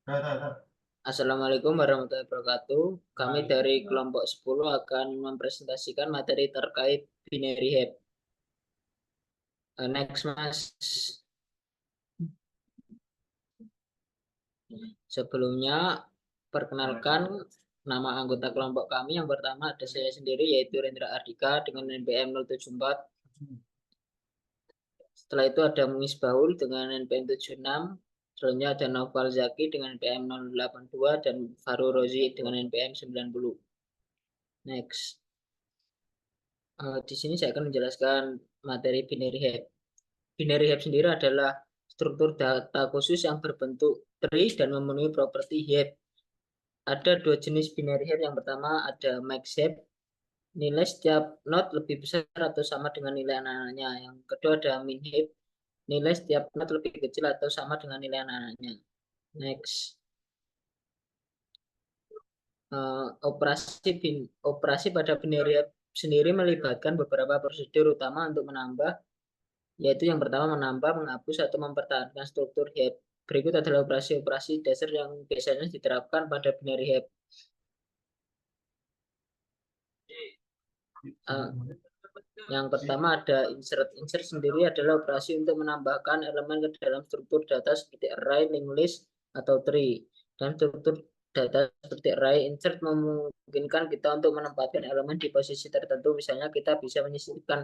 Assalamualaikum warahmatullahi wabarakatuh. Kami dari kelompok 10 akan mempresentasikan materi terkait binary head. Next, Mas. Sebelumnya, perkenalkan nama anggota kelompok kami. Yang pertama ada saya sendiri, yaitu Rendra Ardika dengan NPM 074. Setelah itu ada Muis Baul dengan NPM 76. Selanjutnya ada Naufal Zaki dengan NPM 082 dan Faru Rozi dengan NPM 90. Next. Di sini saya akan menjelaskan materi binary head. Binary head sendiri adalah struktur data khusus yang berbentuk tree dan memenuhi properti head. Ada dua jenis binary head. Yang pertama ada max head, nilai setiap node lebih besar atau sama dengan nilai anak-anaknya. Yang kedua ada min head, nilai setiap node lebih kecil atau sama dengan nilai anak-anaknya. Next. Operasi pada binary head sendiri melibatkan beberapa prosedur utama untuk menambah, yaitu yang pertama menambah, menghapus, atau mempertahankan struktur head. Berikut adalah operasi-operasi dasar yang biasanya diterapkan pada binary head. Uh, yang pertama ada insert. Insert sendiri adalah operasi untuk menambahkan elemen ke dalam struktur data seperti array, linked list, atau tree. Dan struktur data seperti array insert memungkinkan kita untuk menempatkan elemen di posisi tertentu. Misalnya kita bisa menyisipkan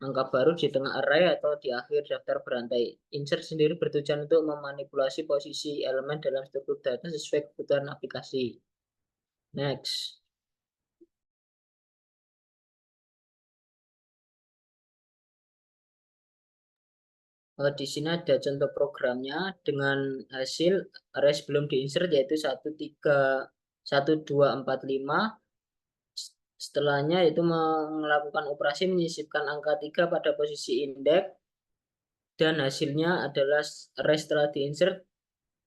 angka baru di tengah array atau di akhir daftar berantai. Insert sendiri bertujuan untuk memanipulasi posisi elemen dalam struktur data sesuai kebutuhan aplikasi. Next. Di sini ada contoh programnya dengan hasil array sebelum diinsert yaitu 1, 3, 1, 2, 4, 5. Setelahnya itu melakukan operasi menyisipkan angka 3 pada posisi indeks dan hasilnya adalah array setelah diinsert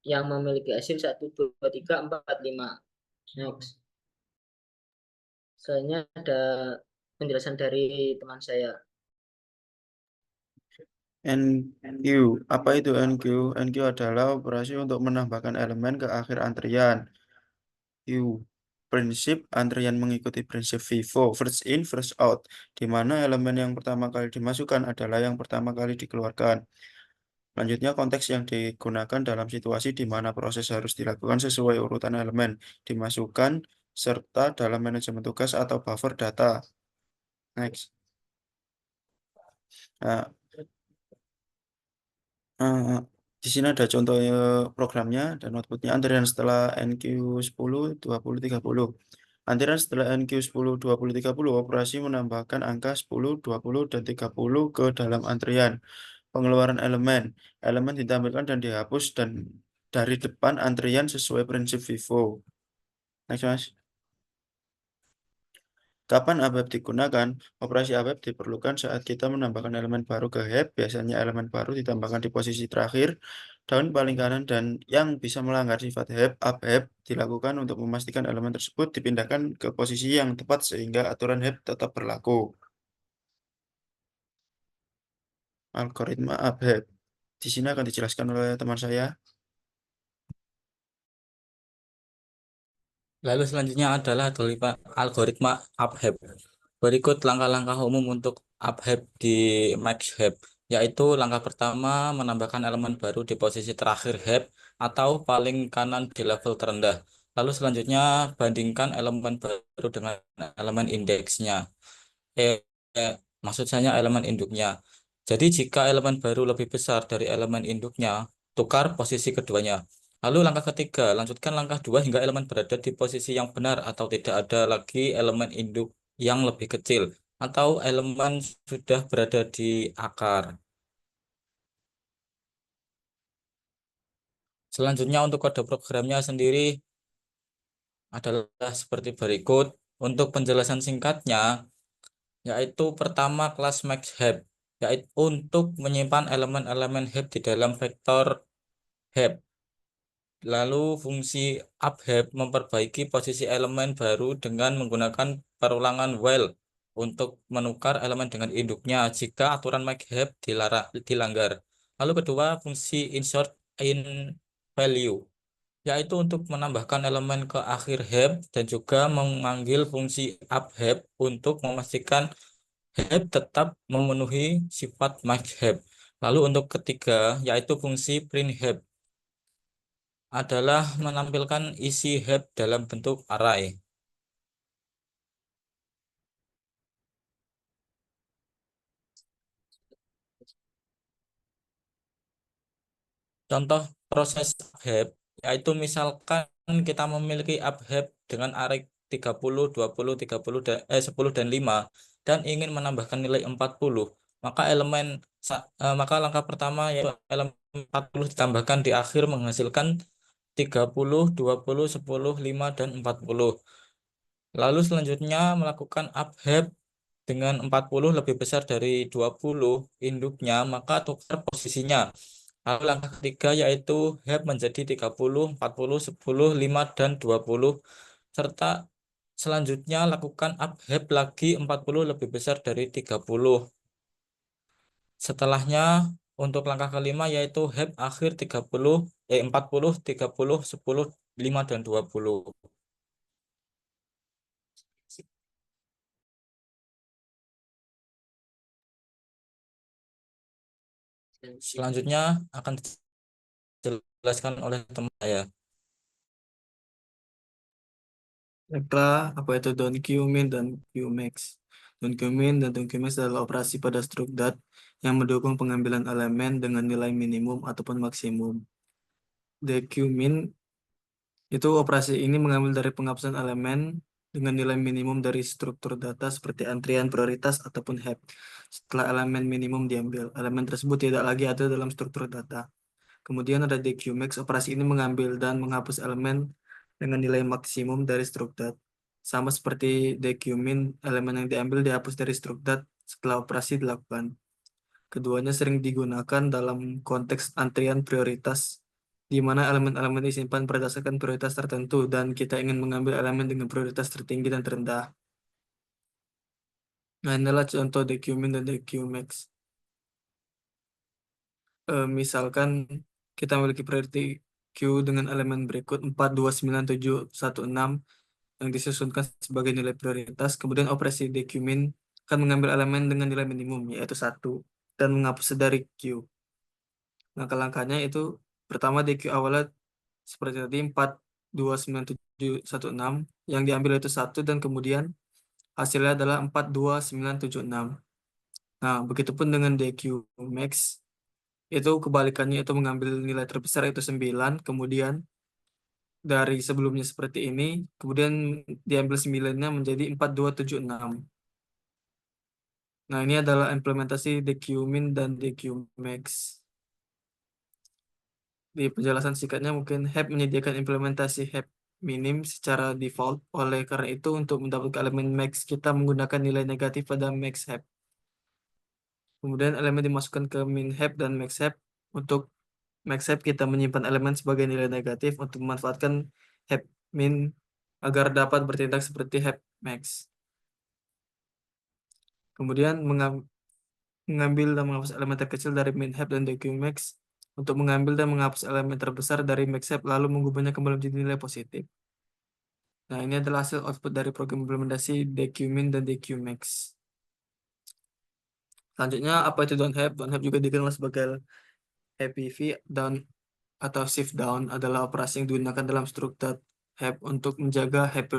yang memiliki hasil 1, 2, 3, 4, 5. Next. Selanjutnya ada penjelasan dari teman saya. NQ. Apa itu NQ? NQ adalah operasi untuk menambahkan elemen ke akhir antrian. Q. Prinsip antrian mengikuti prinsip FIFO, first in, first out, di mana elemen yang pertama kali dimasukkan adalah yang pertama kali dikeluarkan. Selanjutnya, konteks yang digunakan dalam situasi di mana proses harus dilakukan sesuai urutan elemen dimasukkan, serta dalam manajemen tugas atau buffer data. Next. Nah, di sini ada contoh programnya dan outputnya antrian setelah NQ 10, 20, 30. Antrian setelah NQ 10, 20, 30 operasi menambahkan angka 10, 20, dan 30 ke dalam antrian. Pengeluaran elemen. Elemen ditampilkan dan dihapus dan dari depan antrian sesuai prinsip FIFO. Next, Mas. Kapan ABAP digunakan? Operasi ABAP diperlukan saat kita menambahkan elemen baru ke heap. Biasanya elemen baru ditambahkan di posisi terakhir, daun paling kanan, dan yang bisa melanggar sifat heap, ABAP dilakukan untuk memastikan elemen tersebut dipindahkan ke posisi yang tepat sehingga aturan heap tetap berlaku. Algoritma ABAP. Di sini akan dijelaskan oleh teman saya. Lalu selanjutnya adalah algoritma upheap. Berikut langkah-langkah umum untuk upheap di MaxHeap, yaitu langkah pertama menambahkan elemen baru di posisi terakhir heap atau paling kanan di level terendah. Lalu selanjutnya bandingkan elemen baru dengan elemen indeksnya. Eh, eh, Maksud saya elemen induknya. Jadi jika elemen baru lebih besar dari elemen induknya, tukar posisi keduanya. Lalu langkah ketiga, lanjutkan langkah dua hingga elemen berada di posisi yang benar atau tidak ada lagi elemen induk yang lebih kecil atau elemen sudah berada di akar. Selanjutnya untuk kode programnya sendiri adalah seperti berikut. Untuk penjelasan singkatnya, yaitu pertama kelas MaxHeap, yaitu untuk menyimpan elemen-elemen heap di dalam vektor heap. Lalu fungsi upheap memperbaiki posisi elemen baru dengan menggunakan perulangan while untuk menukar elemen dengan induknya jika aturan MaxHeap dilanggar. Lalu kedua, fungsi insert in value yaitu untuk menambahkan elemen ke akhir heap dan juga memanggil fungsi upHeap untuk memastikan heap tetap memenuhi sifat maxHeap. Lalu untuk ketiga, yaitu fungsi printHeap adalah menampilkan isi heap dalam bentuk array. Contoh proses upHeap, yaitu misalkan kita memiliki upHeap dengan array 30, 20, 30, 10, dan 5, dan ingin menambahkan nilai 40, maka maka langkah pertama yaitu elemen 40 ditambahkan di akhir menghasilkan 30, 20, 10, 5, dan 40. Lalu selanjutnya melakukan upHeap dengan 40 lebih besar dari 20 induknya, maka tukar posisinya. Lalu langkah ketiga yaitu heap menjadi 30, 40, 10, 5, dan 20. Serta selanjutnya lakukan up heap lagi 40 lebih besar dari 30. Setelahnya untuk langkah kelima yaitu heap akhir 40, 30, 10, 5, dan 20. Selanjutnya akan dijelaskan oleh teman saya. Baiklah, apa itu downQmin dan Qmax? DownQmin dan downQmax adalah operasi pada strukdat yang mendukung pengambilan elemen dengan nilai minimum ataupun maksimum. Deqmin itu operasi ini mengambil dari penghapusan elemen dengan nilai minimum dari struktur data seperti antrian prioritas ataupun heap. Setelah elemen minimum diambil, elemen tersebut tidak lagi ada dalam struktur data. Kemudian ada deqmax, operasi ini mengambil dan menghapus elemen dengan nilai maksimum dari strukdat. Sama seperti deqmin, elemen yang diambil dihapus dari strukdat setelah operasi dilakukan. Keduanya sering digunakan dalam konteks antrian prioritas, di mana elemen-elemen disimpan berdasarkan prioritas tertentu dan kita ingin mengambil elemen dengan prioritas tertinggi dan terendah. Nah, inilah contoh deqmin dan deqmax. Misalkan kita memiliki priority queue dengan elemen berikut 4, 2, 9, 7, 1, 6 yang disusunkan sebagai nilai prioritas. Kemudian operasi deqmin akan mengambil elemen dengan nilai minimum yaitu 1 dan menghapus dari queue. Langkah-langkahnya itu pertama deq awalnya seperti tadi 4, 2, 9, 7, 1, 6 yang diambil itu 1 dan kemudian hasilnya adalah 4, 2, 9, 7, 6. Nah, begitupun dengan deqmax itu kebalikannya, itu mengambil nilai terbesar itu 9, kemudian dari sebelumnya seperti ini, kemudian diambil 9-nya menjadi 4, 2, 7, 6. Nah, ini adalah implementasi deqmin dan deqmax. Di penjelasan singkatnya mungkin heap menyediakan implementasi heap minim secara default. Oleh karena itu, untuk mendapatkan elemen max, kita menggunakan nilai negatif pada max heap. Kemudian elemen dimasukkan ke min heap dan max heap. Untuk max heap kita menyimpan elemen sebagai nilai negatif untuk memanfaatkan heap min agar dapat bertindak seperti heap max. Kemudian mengambil dan menghapus elemen terkecil dari min heap dan deqmax untuk mengambil dan menghapus elemen terbesar dari max heap lalu mengubahnya kembali menjadi nilai positif. Nah, ini adalah hasil output dari program implementasi deqmin dan deqmax. Selanjutnya, apa itu downHeap? DownHeap juga dikenal sebagai HeapPV. Down atau shift down adalah operasi yang digunakan dalam struktur heap untuk menjaga heap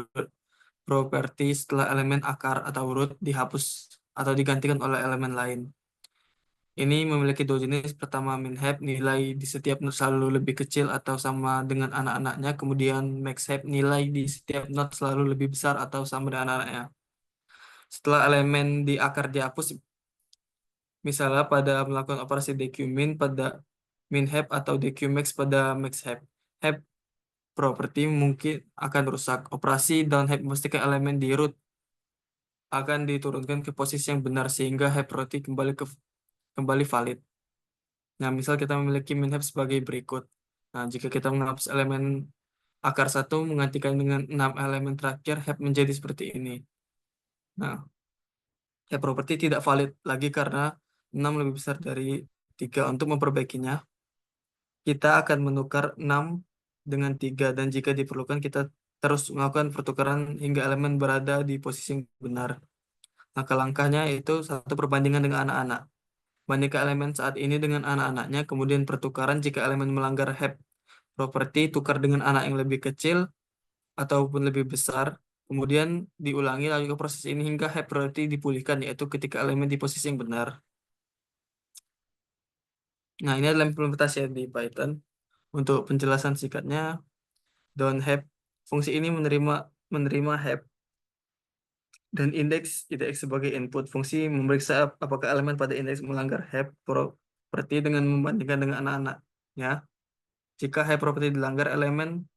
property setelah elemen akar atau root dihapus atau digantikan oleh elemen lain. Ini memiliki dua jenis. Pertama, min heap, nilai di setiap node selalu lebih kecil atau sama dengan anak-anaknya. Kemudian max heap, nilai di setiap node selalu lebih besar atau sama dengan anak-anaknya. Setelah elemen di akar dihapus, misalnya pada melakukan operasi deqmin pada min heap atau deqmax pada max heap, heap property mungkin akan rusak. Operasi down heap memastikan elemen di root akan diturunkan ke posisi yang benar sehingga heap property kembali valid. Nah, misal kita memiliki min heap sebagai berikut. Nah, jika kita menghapus elemen akar 1 menggantikan dengan 6 elemen terakhir, heap menjadi seperti ini. Nah, heap property tidak valid lagi karena 6 lebih besar dari 3. Untuk memperbaikinya, kita akan menukar 6 dengan 3 dan jika diperlukan kita terus melakukan pertukaran hingga elemen berada di posisi yang benar. Langkah-langkahnya itu satu perbandingan dengan anak-anak. Bandingkan elemen saat ini dengan anak-anaknya, kemudian pertukaran jika elemen melanggar heap property, tukar dengan anak yang lebih kecil ataupun lebih besar. Kemudian diulangi lagi ke proses ini hingga heap property dipulihkan, yaitu ketika elemen di posisi yang benar. Nah, ini adalah implementasi di Python. Untuk penjelasan singkatnya, don't have fungsi ini menerima heap dan indeks sebagai input. Fungsi memeriksa apakah elemen pada indeks melanggar heap property dengan membandingkan dengan anak-anaknya. Jika heap property dilanggar, elemen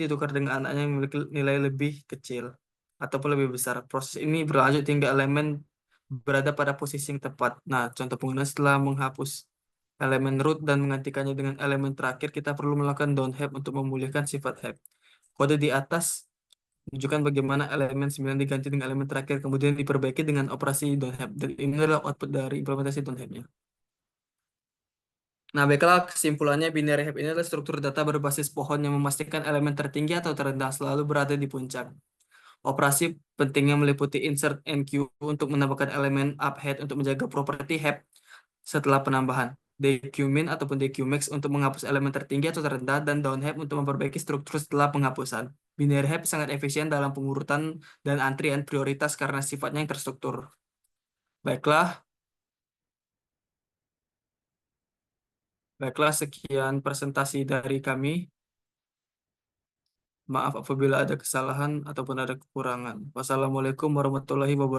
ditukar dengan anaknya yang memiliki nilai lebih kecil ataupun lebih besar. Proses ini berlanjut hingga elemen berada pada posisi yang tepat. Nah, contoh penggunaan setelah menghapus elemen root dan menggantikannya dengan elemen terakhir, kita perlu melakukan down heap untuk memulihkan sifat heap. Kode di atas menunjukkan bagaimana elemen 9 diganti dengan elemen terakhir, kemudian diperbaiki dengan operasi down heap. Dan ini adalah output dari implementasi down heap-nya. Nah, baiklah kesimpulannya, binary heap ini adalah struktur data berbasis pohon yang memastikan elemen tertinggi atau terendah selalu berada di puncak. Operasi pentingnya meliputi insert NQ untuk menambahkan elemen uphead untuk menjaga properti heap setelah penambahan, DQmin ataupun DQmax untuk menghapus elemen tertinggi atau terendah, dan downheap untuk memperbaiki struktur setelah penghapusan. Binary heap sangat efisien dalam pengurutan dan antrian prioritas karena sifatnya yang terstruktur. Baiklah, sekian presentasi dari kami. Maaf apabila ada kesalahan ataupun ada kekurangan. Wassalamualaikum warahmatullahi wabarakatuh.